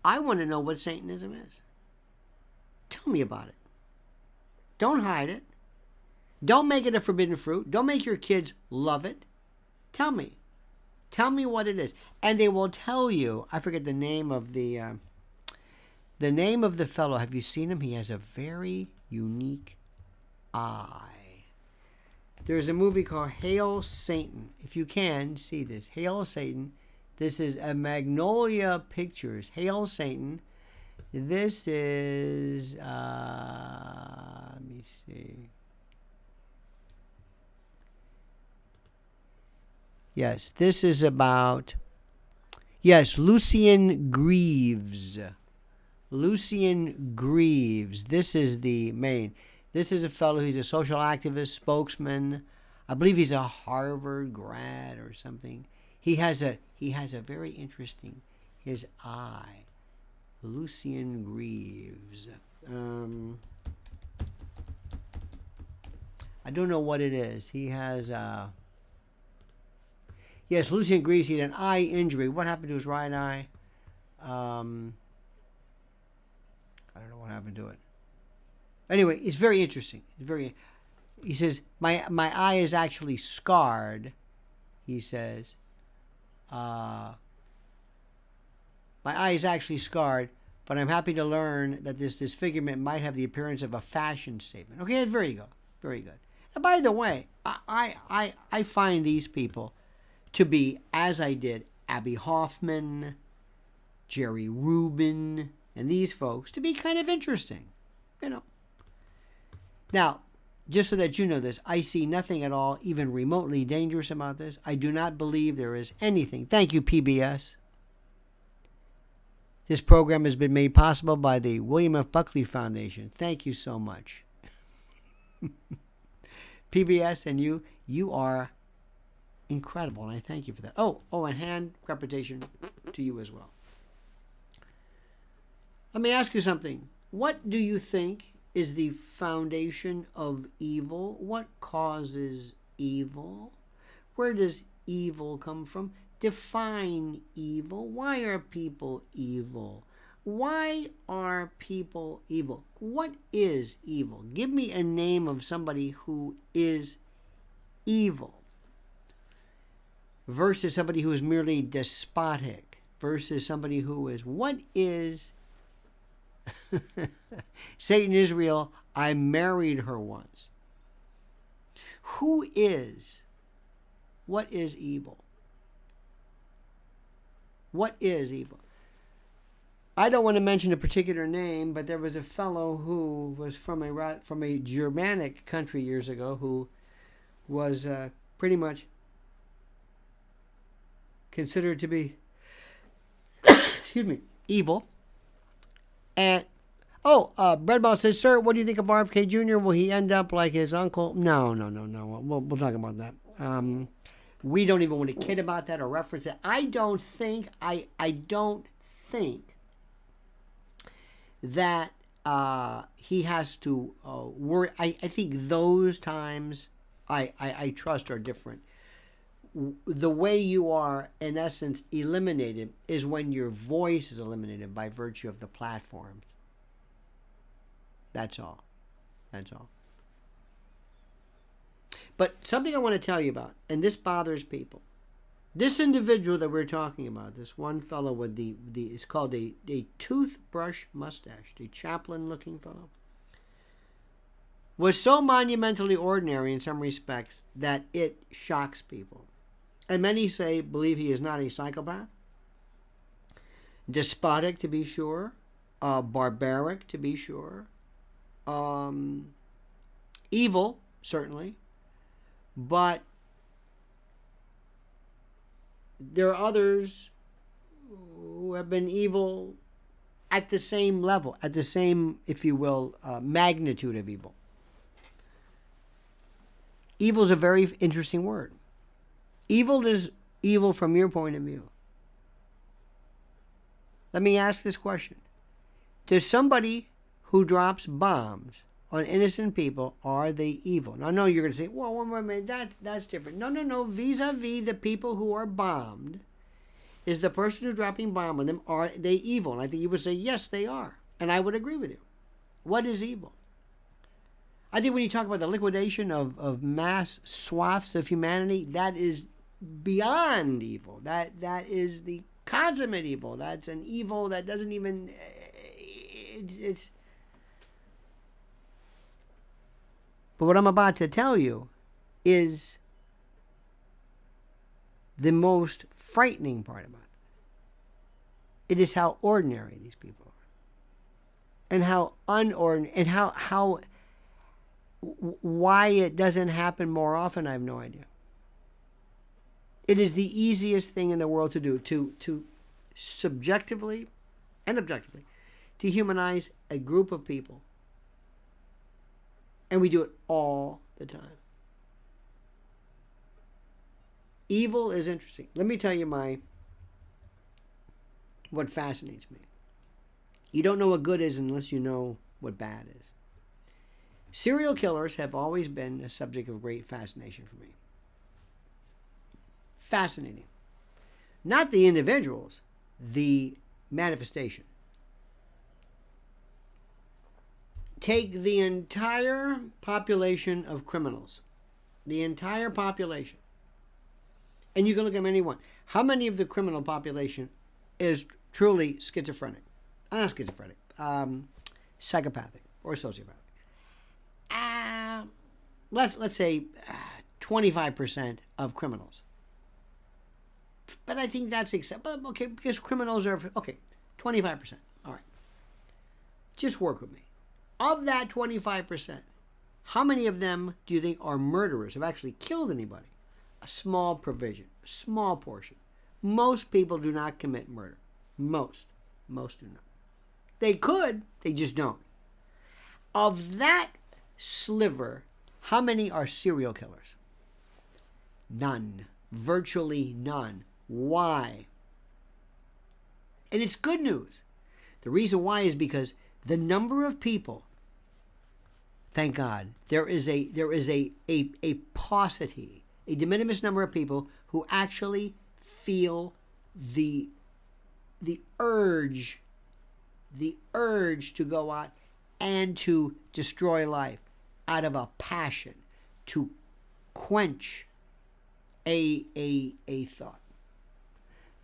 I want to know what Satanism is. Tell me about it. Don't hide it. Don't make it a forbidden fruit. Don't make your kids love it. Tell me. Tell me what it is. And they will tell you, I forget the name of the fellow. Have you seen him? He has a very unique eye. There's a movie called Hail Satan. If you can see this. Hail Satan. This is a Magnolia Pictures. Hail Satan. This is, let me see. Yes, this is about, Lucien Greaves. Lucien Greaves. This is the main. This is a fellow, he's a social activist, spokesman. I believe he's a Harvard grad or something. He has a very interesting, his eye. Lucian Greaves. I don't know what it is. He has yes, Lucian Greaves, he had an eye injury. What happened to his right eye? I don't know what happened to it. Anyway, it's very interesting. He says, my eye is actually scarred. He says, my eye is actually scarred, but I'm happy to learn that this disfigurement might have the appearance of a fashion statement. Okay, there you go. Very good. And by the way, I find these people to be, as I did Abby Hoffman, Jerry Rubin, and these folks, to be kind of interesting. You know. Now, just so that you know this, I see nothing at all even remotely dangerous about this. I do not believe there is anything. Thank you, PBS. This program has been made possible by the William F. Buckley Foundation. Thank you so much. PBS and you are incredible, and I thank you for that. Oh, and hand reputation to you as well. Let me ask you something. What do you think is the foundation of evil? What causes evil? Where does evil come from? Define evil. Why are people evil? Why are people evil? What is evil? Give me a name of somebody who is evil versus somebody who is merely despotic versus somebody who is, what is Satan Israel, I married her once. Who is? What is evil? What is evil? I don't want to mention a particular name, but there was a fellow who was from a Germanic country years ago who was pretty much considered to be excuse me, evil. And Breadball says, "Sir, what do you think of RFK Jr.? Will he end up like his uncle?" No. We'll talk about that. We don't even want to kid about that or reference it. I don't think that he has to worry. I think those times I trust are different. The way you are, in essence, eliminated is when your voice is eliminated by virtue of the platforms. That's all. But something I want to tell you about, and this bothers people. This individual that we're talking about, this one fellow with it's called a toothbrush mustache, the Chaplin-looking fellow, was so monumentally ordinary in some respects that it shocks people. And many believe he is not a psychopath, despotic to be sure, barbaric to be sure, evil, certainly, but there are others who have been evil at the same level, at the same, if you will, magnitude of evil. Evil is a very interesting word. Evil is evil from your point of view. Let me ask this question. Does somebody who drops bombs on innocent people, are they evil? Now, I know you're going to say, well, wait a minute, that's different. No. Vis-a-vis the people who are bombed, is the person who's dropping bomb on them, are they evil? And I think you would say, yes, they are. And I would agree with you. What is evil? I think when you talk about the liquidation of mass swaths of humanity, that is beyond evil. That is the consummate evil. That's an evil that doesn't even... It's... But what I'm about to tell you is the most frightening part about it. It is how ordinary these people are. And how unordinary, and how why it doesn't happen more often, I have no idea. It is the easiest thing in the world to do, to subjectively and objectively dehumanize a group of people. And we do it all the time. Evil is interesting. Let me tell you what fascinates me. You don't know what good is unless you know what bad is. Serial killers have always been a subject of great fascination for me. Fascinating. Not the individuals, the manifestation. Take the entire population of criminals. The entire population. And you can look at anyone. How many of the criminal population is truly schizophrenic? Not schizophrenic. Psychopathic or sociopathic. Let's say 25% of criminals. But I think that's acceptable. Okay, because criminals are, okay, 25%. All right. Just work with me. Of that 25%, how many of them do you think are murderers, have actually killed anybody? A small provision, small portion. Most people do not commit murder. Most do not. They could, they just don't. Of that sliver, how many are serial killers? None. Virtually none. Why? And it's good news. The reason why is because the number of people, thank God, there is a paucity, a de minimis number of people who actually feel the urge to go out and to destroy life out of a passion, to quench a thought.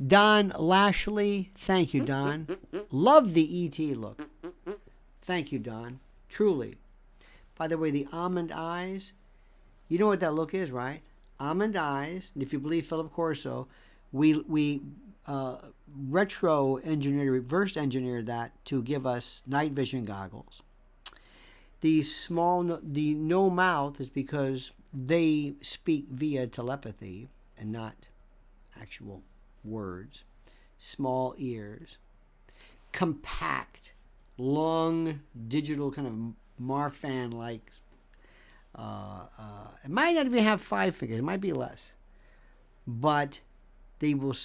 Don Lashley, thank you, Don. Love the ET look. Thank you, Don. Truly. By the way, the almond eyes, you know what that look is, right? Almond eyes, and if you believe Philip Corso, we reverse engineered that to give us night vision goggles. The no mouth is because they speak via telepathy and not actual words. Small ears, compact, long digital kind of Marfan-like. It might not even have 5 fingers. It might be less, but they will.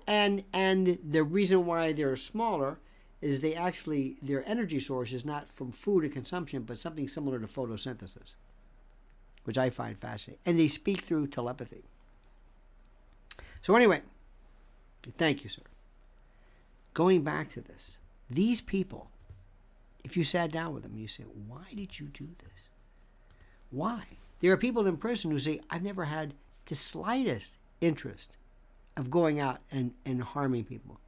And the reason why they're smaller is their energy source is not from food or consumption, but something similar to photosynthesis, which I find fascinating. And they speak through telepathy. So anyway, thank you, sir. Going back to this, these people, if you sat down with them and you say, why did you do this? Why? There are people in prison who say, I've never had the slightest interest of going out and harming people.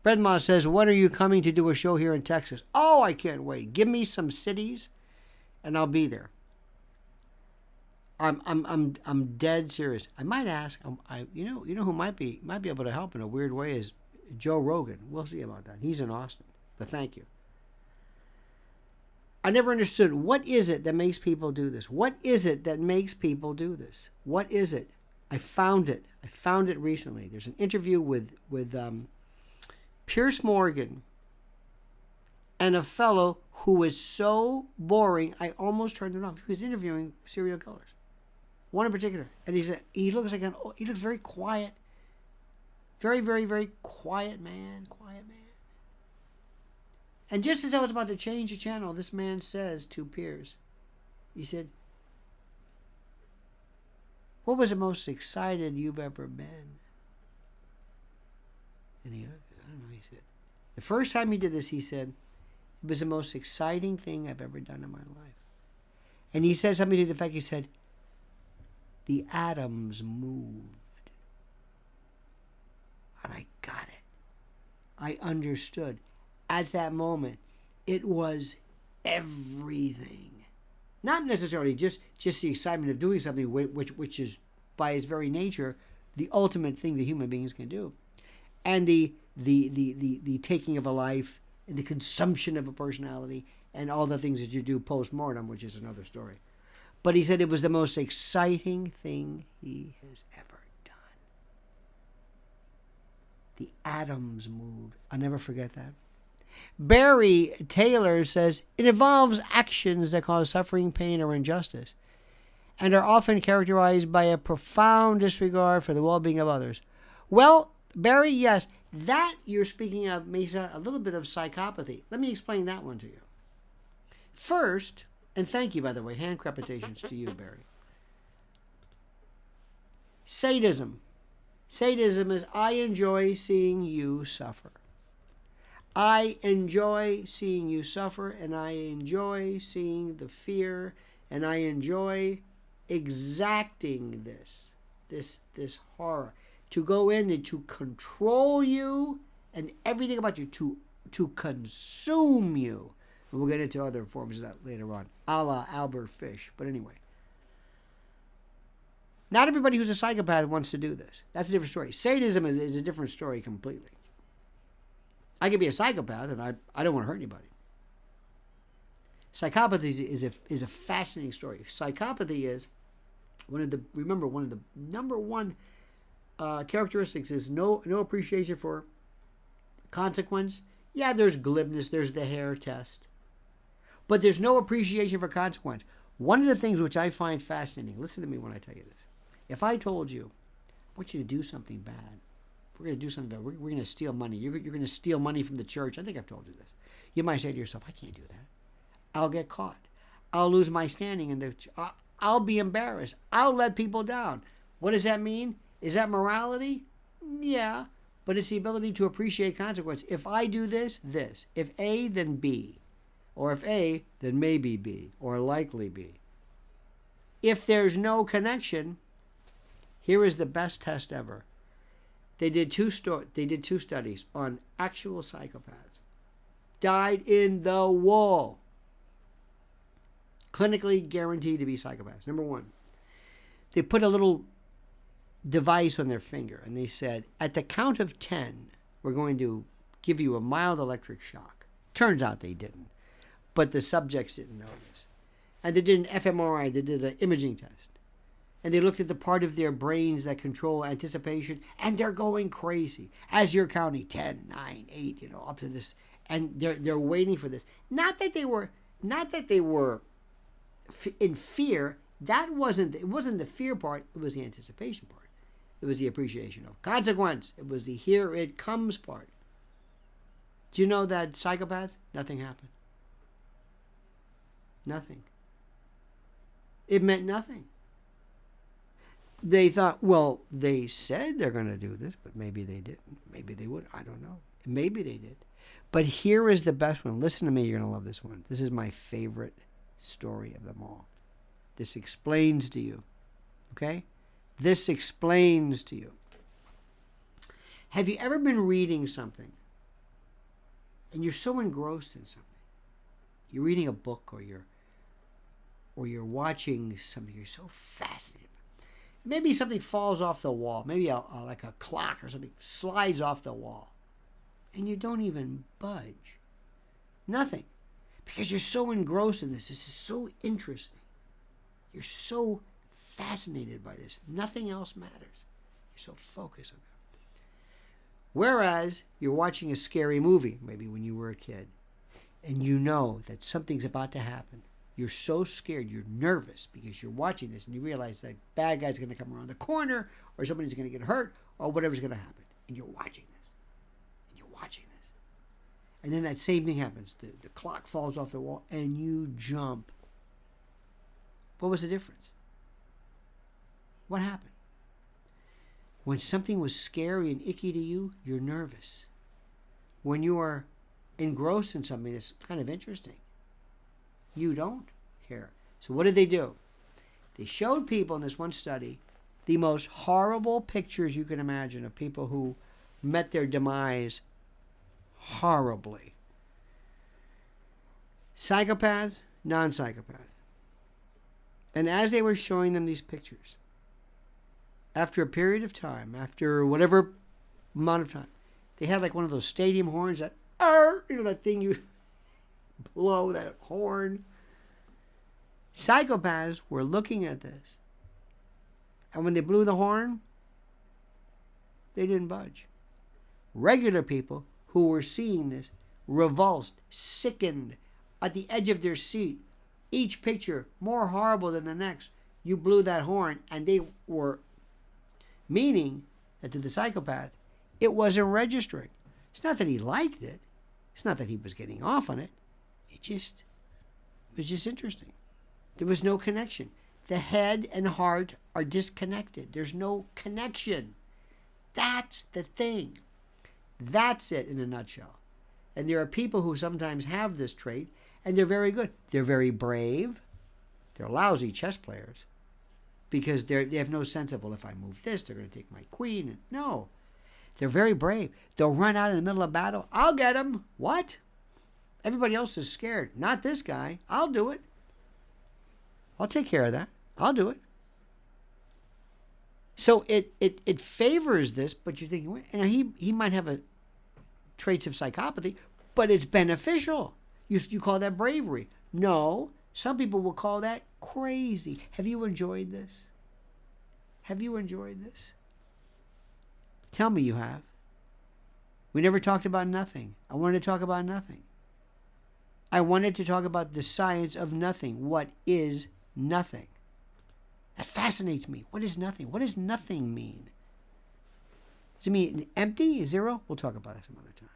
Bredma says, when are you coming to do a show here in Texas? Oh, I can't wait. Give me some cities and I'll be there. I'm dead serious. I might ask, you know who might be able to help in a weird way is Joe Rogan. We'll see about that. He's in Austin. But thank you. I never understood, what is it that makes people do this? What is it that makes people do this? What is it? I found it. I found it recently. There's an interview with Pierce Morgan and a fellow who was so boring, I almost turned it off. He was interviewing serial killers. One in particular. And he looks very quiet. Very, very, very quiet man. Quiet man. And just as I was about to change the channel, this man says to Pierce, he said, what was the most excited you've ever been? And I don't know, he said, the first time he did this, he said, it was the most exciting thing I've ever done in my life. And he said something to the effect, he said, the atoms moved. And I got it. I understood. At that moment, it was everything. Not necessarily just the excitement of doing something which is, by its very nature, the ultimate thing that human beings can do. And the taking of a life, and the consumption of a personality, and all the things that you do post-mortem, which is another story. But he said it was the most exciting thing he has ever done. The atoms moved. I'll never forget that. Barry Taylor says, it involves actions that cause suffering, pain, or injustice. and are often characterized by a profound disregard for the well-being of others. Well, Barry, yes, that you're speaking of, Mesa, a little bit of psychopathy. Let me explain that one to you. First, and thank you, by the way, hand crepitations to you, Barry. Sadism. Sadism is I enjoy seeing you suffer. I enjoy seeing you suffer, and I enjoy seeing the fear, and I enjoy exacting this horror. To go in and to control you and everything about you, to consume you. And we'll get into other forms of that later on, a la Albert Fish. But anyway. Not everybody who's a psychopath wants to do this. That's a different story. Sadism is a different story completely. I could be a psychopath, and I don't want to hurt anybody. Psychopathy is a fascinating story. Psychopathy is one of the number one characteristics is no appreciation for consequence. Yeah, there's glibness, there's the hair test, but there's no appreciation for consequence. One of the things which I find fascinating, listen to me when I tell you this. If I told you, I want you to do something bad, we're going to do something bad, we're going to steal money, you're going to steal money from the church, I think I've told you this. You might say to yourself, I can't do that. I'll get caught. I'll lose my standing, I'll be embarrassed. I'll let people down. What does that mean? Is that morality? Yeah, but it's the ability to appreciate consequence. If I do this, this. If A, then B. Or if A, then maybe B, or likely B. If there's no connection, here is the best test ever. They did two studies on actual psychopaths. Died in the wall. Clinically guaranteed to be psychopaths. Number one, they put a little device on their finger and they said, at the count of 10, we're going to give you a mild electric shock. Turns out they didn't, but the subjects didn't know this. And they did an fMRI, they did an imaging test. And they looked at the part of their brains that control anticipation, and they're going crazy. As you're counting 10, 9, 8, up to this, and they're waiting for this. Not that they were in fear. It wasn't the fear part, it was the anticipation part. It was the appreciation of consequence. It was the here it comes part. Do you know that psychopaths, nothing happened? Nothing. It meant nothing. They thought, well, they said they're going to do this, but maybe they didn't. Maybe they would. I don't know. Maybe they did. But here is the best one. Listen to me. You're going to love this one. This is my favorite story of them all. This explains to you. Okay? This explains to you. Have you ever been reading something and you're so engrossed in something? You're reading a book or you're watching something. You're so fascinated. Maybe something falls off the wall. Maybe like a clock or something slides off the wall. And you don't even budge. Nothing. Because you're so engrossed in this. This is so interesting. You're so fascinated by this. Nothing else matters. You're so focused on it. Whereas you're watching a scary movie, maybe when you were a kid, and you know that something's about to happen. You're so scared, you're nervous because you're watching this and you realize that bad guy's going to come around the corner or somebody's going to get hurt or whatever's going to happen. And you're watching this. And you're watching this. And then that same thing happens. The clock falls off the wall and you jump. What was the difference? What happened? When something was scary and icky to you, you're nervous. When you are engrossed in something that's kind of interesting, you don't care. So what did they do? They showed people in this one study the most horrible pictures you can imagine of people who met their demise horribly. Psychopath, non-psychopath. And as they were showing them these pictures, after a period of time, after whatever amount of time, they had like one of those stadium horns that, that thing you blow, that horn. Psychopaths were looking at this. And when they blew the horn, they didn't budge. Regular people who were seeing this, revulsed, sickened, at the edge of their seat, each picture more horrible than the next, you blew that horn, and they were meaning that to the psychopath, it wasn't registering. It's not that he liked it. It's not that he was getting off on it. It was just interesting. There was no connection. The head and heart are disconnected. There's no connection. That's the thing. That's it in a nutshell. And there are people who sometimes have this trait, and they're very good. They're very brave. They're lousy chess players because they have no sense of, well, if I move this, they're going to take my queen. No. They're very brave. They'll run out in the middle of battle. I'll get him. What? Everybody else is scared. Not this guy. I'll do it. I'll take care of that. I'll do it. So it favors this, but you're thinking, well, he might have traits of psychopathy, but it's beneficial. You call that bravery. No, some people will call that crazy. Have you enjoyed this? Have you enjoyed this? Tell me you have. We never talked about nothing. I wanted to talk about nothing. I wanted to talk about the science of nothing. What is nothing? That fascinates me. What is nothing? What does nothing mean? Does it mean empty? Zero? We'll talk about that some other time.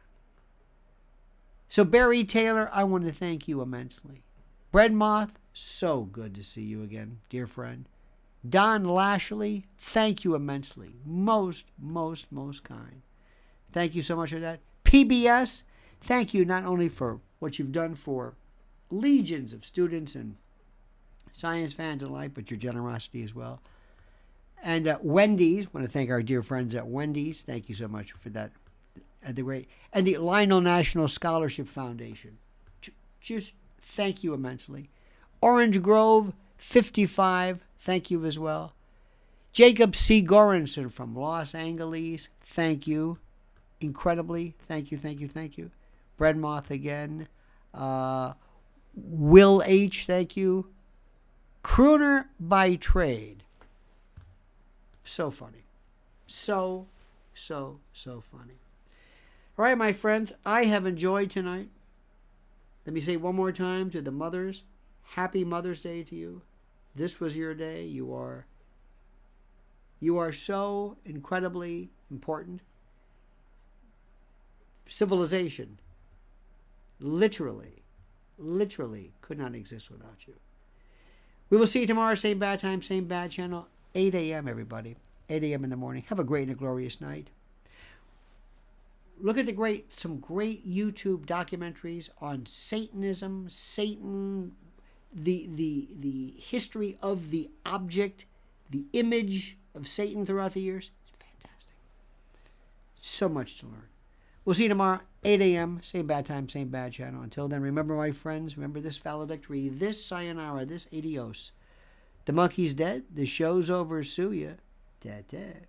So Barry Taylor, I want to thank you immensely. Bread Moth, so good to see you again, dear friend. Don Lashley, thank you immensely. Most kind. Thank you so much for that. PBS, thank you not only for what you've done for legions of students and science fans alike, but your generosity as well. And Wendy's, want to thank our dear friends at Wendy's. Thank you so much for that. And the Lionel National Scholarship Foundation. Just thank you immensely. Orange Grove 55, thank you as well. Jacob C. Goranson from Los Angeles, thank you. Incredibly, thank you. Bread Moth again. Will H., thank you. Crooner by trade. So funny. So funny. All right, my friends, I have enjoyed tonight. Let me say one more time to the mothers, happy Mother's Day to you. This was your day. You are so incredibly important. Civilization literally could not exist without you. We will see you tomorrow, same bad time, same bad channel, 8 a.m., everybody. 8 a.m. in the morning. Have a great and a glorious night. Look at some great YouTube documentaries on Satanism, Satan, the history of the object, the image of Satan throughout the years. It's fantastic. So much to learn. We'll see you tomorrow, 8 a.m., same bad time, same bad channel. Until then, remember, my friends, remember this valedictory, this sayonara, this adios. The monkey's dead. The show's over. Sue ya. Ta-ta.